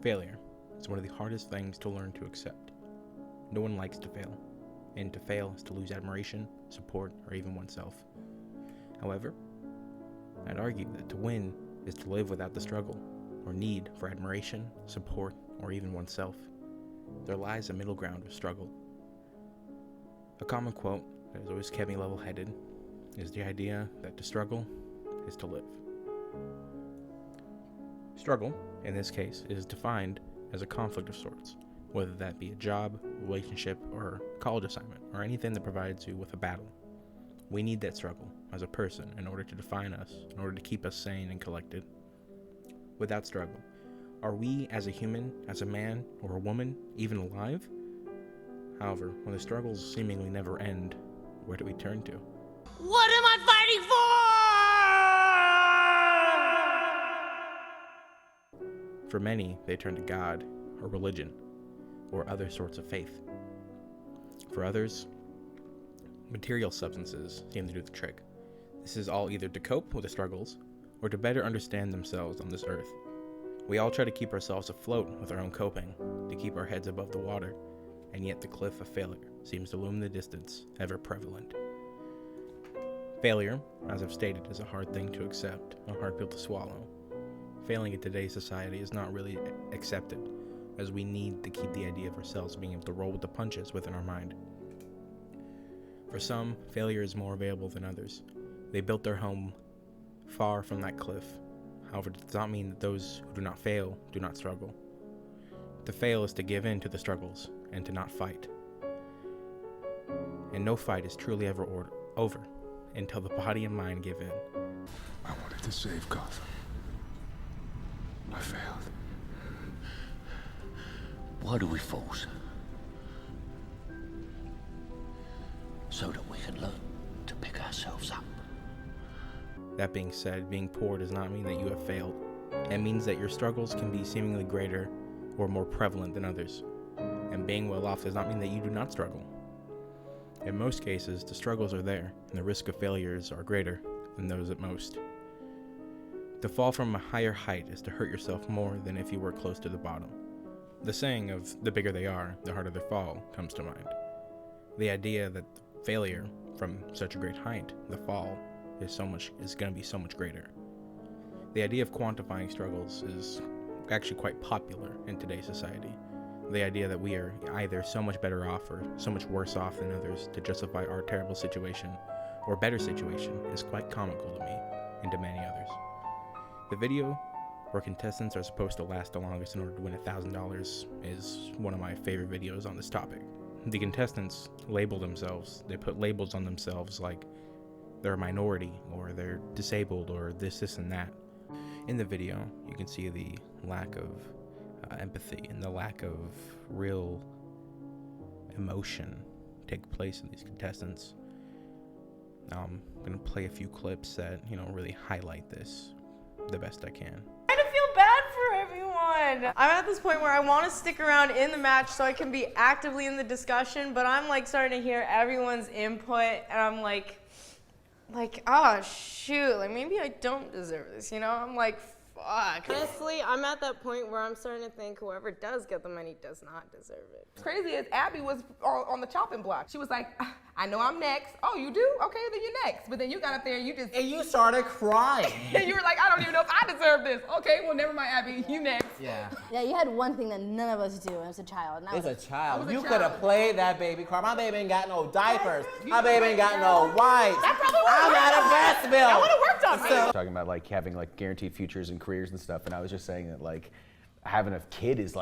Failure is one of the hardest things to learn to accept. No one likes to fail, and to fail is to lose admiration, support, or even oneself. However, I'd argue that to win is to live without the struggle, or need for admiration, support, or even oneself. There lies a middle ground of struggle. A common quote that has always kept me level-headed is the idea that to struggle is to live. Struggle, in this case, is defined as a conflict of sorts, whether that be a job, relationship, or college assignment, or anything that provides you with a battle. We need that struggle as a person in order to define us, in order to keep us sane and collected. Without struggle, are we as a human, as a man or a woman, even alive? However, when the struggles seemingly never end, where do we turn to? What am I fighting for? For many, they turn to God, or religion, or other sorts of faith. For others, material substances seem to do the trick. This is all either to cope with the struggles, or to better understand themselves on this earth. We all try to keep ourselves afloat with our own coping, to keep our heads above the water, and yet the cliff of failure seems to loom in the distance, ever prevalent. Failure, as I've stated, is a hard thing to accept, a hard pill to swallow. Failing in today's society is not really accepted, as we need to keep the idea of ourselves being able to roll with the punches within our mind. For some, failure is more available than others. They built their home far from that cliff. However, it does not mean that those who do not fail do not struggle. To fail is to give in to the struggles and to not fight. And no fight is truly ever over until the body and mind give in. I wanted to save Gotham. I failed. Why do we fall? So that we can learn to pick ourselves up. That being said, being poor does not mean that you have failed. It means that your struggles can be seemingly greater or more prevalent than others. And being well off does not mean that you do not struggle. In most cases, the struggles are there, and the risk of failures are greater than those at most. To fall from a higher height is to hurt yourself more than if you were close to the bottom. The saying of the bigger they are, the harder their fall comes to mind. The idea that failure from such a great height, the fall, is going to be so much greater. The idea of quantifying struggles is actually quite popular in today's society. The idea that we are either so much better off or so much worse off than others to justify our terrible situation or better situation is quite comical to me and to many others. The video where contestants are supposed to last the longest in order to win $1,000 is one of my favorite videos on this topic. The contestants label themselves, they put labels on themselves like they're a minority or they're disabled or this and that. In the video, you can see the lack of empathy and the lack of real emotion take place in these contestants. I'm going to play a few clips that, really highlight this the best I can. I feel bad for everyone. I'm at this point where I want to stick around in the match so I can be actively in the discussion, but I'm like starting to hear everyone's input and I'm like, oh shoot, like maybe I don't deserve this, I'm like, fuck. Honestly, I'm at that point where I'm starting to think whoever does get the money does not deserve it. Crazy as Abby was on the chopping block. She was like, I know I'm next. Oh, you do? Okay, then you're next. But then you got up there and you started crying. And you were like, I don't even know if I deserve this. Okay, well, never mind, Abby. You next. Yeah. Yeah, you had one thing that none of us do, and it was a child. And It's a child. You child. could have played that baby cry. My baby ain't got no diapers. My baby ain't got no wipes. That probably would've I'm out of breast milk. That would have worked on me. Talking about having guaranteed futures and careers and stuff, and I was just saying that having a kid is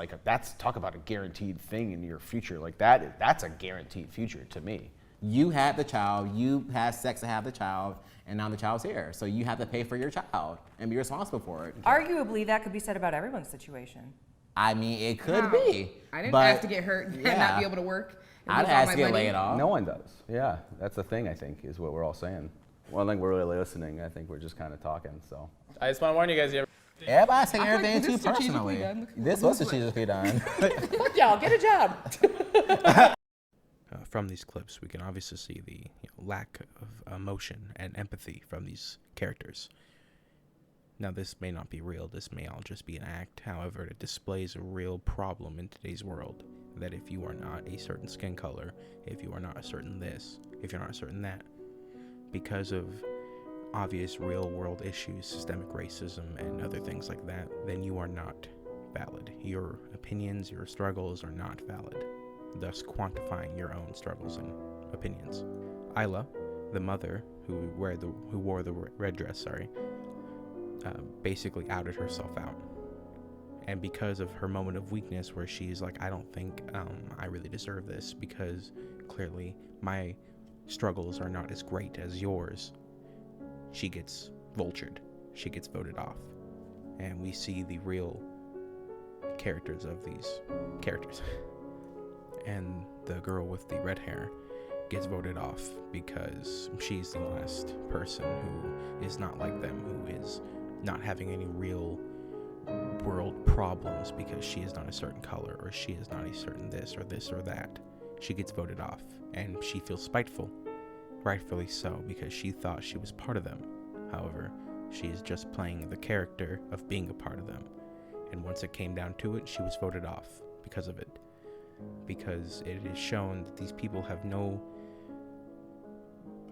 talk about a guaranteed thing in your future. That's a guaranteed future to me. You had the child, you had sex to have the child, and now the child's here. So you have to pay for your child and be responsible for it. Arguably, that could be said about everyone's situation. I mean, it could be. I didn't but ask to get hurt and not be able to work. I'd ask to get laid off. No one does. Yeah, that's the thing, I think, is what we're all saying. Well, I don't think we're really listening. I think we're just kind of talking, so. I just want to warn you guys, Everybody's taking I feel like everything this too is strategically personally. done. This was strategically done. Fuck y'all, get a job. From these clips, we can obviously see the lack of emotion and empathy from these characters. Now, this may not be real, this may all just be an act. However, it displays a real problem in today's world, that if you are not a certain skin color, if you are not a certain this, if you're not a certain that, because of obvious real world issues, systemic racism, and other things like that, then you are not valid. Your opinions, your struggles are not valid, thus quantifying your own struggles and opinions. Isla, the mother who wore the red dress, basically outed herself out. And because of her moment of weakness where she's like, I don't think I really deserve this, because clearly my struggles are not as great as yours, she gets vultured. She gets voted off. And we see the real characters of these characters. And the girl with the red hair gets voted off because she's the last person who is not like them, who is not having any real world problems because she is not a certain color, or she is not a certain this or that. She gets voted off, and she feels spiteful, rightfully so, because she thought she was part of them. However, she is just playing the character of being a part of them, and once it came down to it, she was voted off because of it, because it is shown that these people have no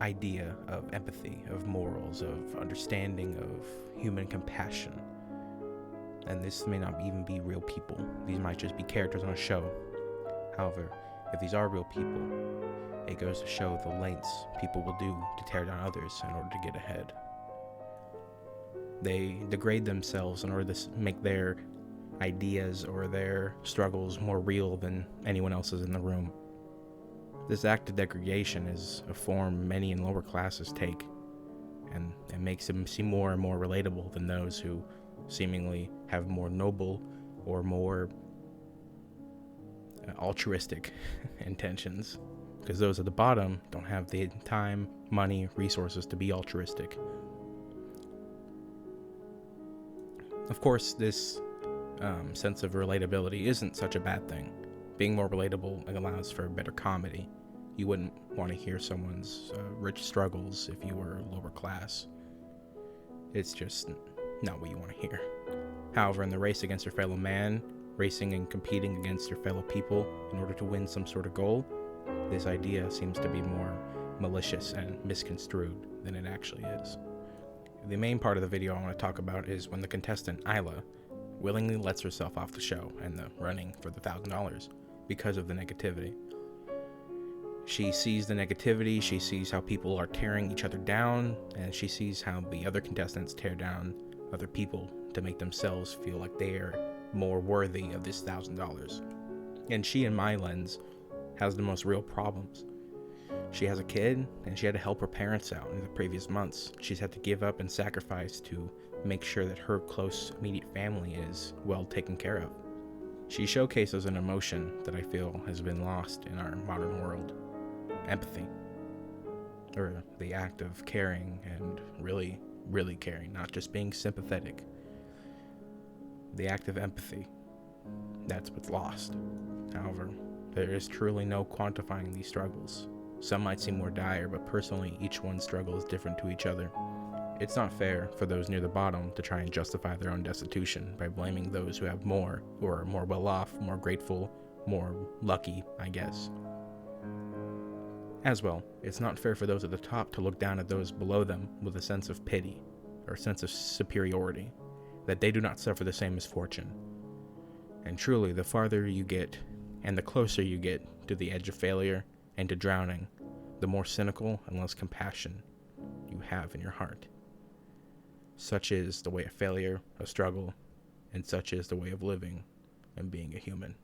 idea of empathy, of morals, of understanding, of human compassion. And this may not even be real people. These might just be characters on a show. However, if these are real people, it goes to show the lengths people will do to tear down others in order to get ahead. They degrade themselves in order to make their ideas or their struggles more real than anyone else's in the room. This act of degradation is a form many in lower classes take, and it makes them seem more and more relatable than those who seemingly have more noble or more altruistic intentions, because those at the bottom don't have the time, money, resources to be altruistic. Of course, this sense of relatability isn't such a bad thing. Being more relatable allows for better comedy. You wouldn't want to hear someone's rich struggles if you were lower class. It's just not what you want to hear. However, in the race against your fellow man, racing and competing against your fellow people in order to win some sort of goal, this idea seems to be more malicious and misconstrued than it actually is. The main part of the video I want to talk about is when the contestant, Isla, willingly lets herself off the show and the running for the $1,000 because of the negativity. She sees the negativity, she sees how people are tearing each other down, and she sees how the other contestants tear down other people to make themselves feel like they are more worthy of this $1,000. And she, in my lens, has the most real problems. She has a kid, and she had to help her parents out in the previous months. She's had to give up and sacrifice to make sure that her close, immediate family is well taken care of. She showcases an emotion that I feel has been lost in our modern world. Empathy. Or the act of caring and really, really caring, not just being sympathetic. The act of empathy. That's what's lost. However, there is truly no quantifying these struggles. Some might seem more dire, but personally, each one's struggle is different to each other. It's not fair for those near the bottom to try and justify their own destitution by blaming those who have more, who are more well off, more grateful, more lucky, I guess. As well, it's not fair for those at the top to look down at those below them with a sense of pity or a sense of superiority, that they do not suffer the same misfortune. And truly, the farther you get and the closer you get to the edge of failure and to drowning, the more cynical and less compassion you have in your heart. Such is the way of failure, a struggle, and such is the way of living and being a human.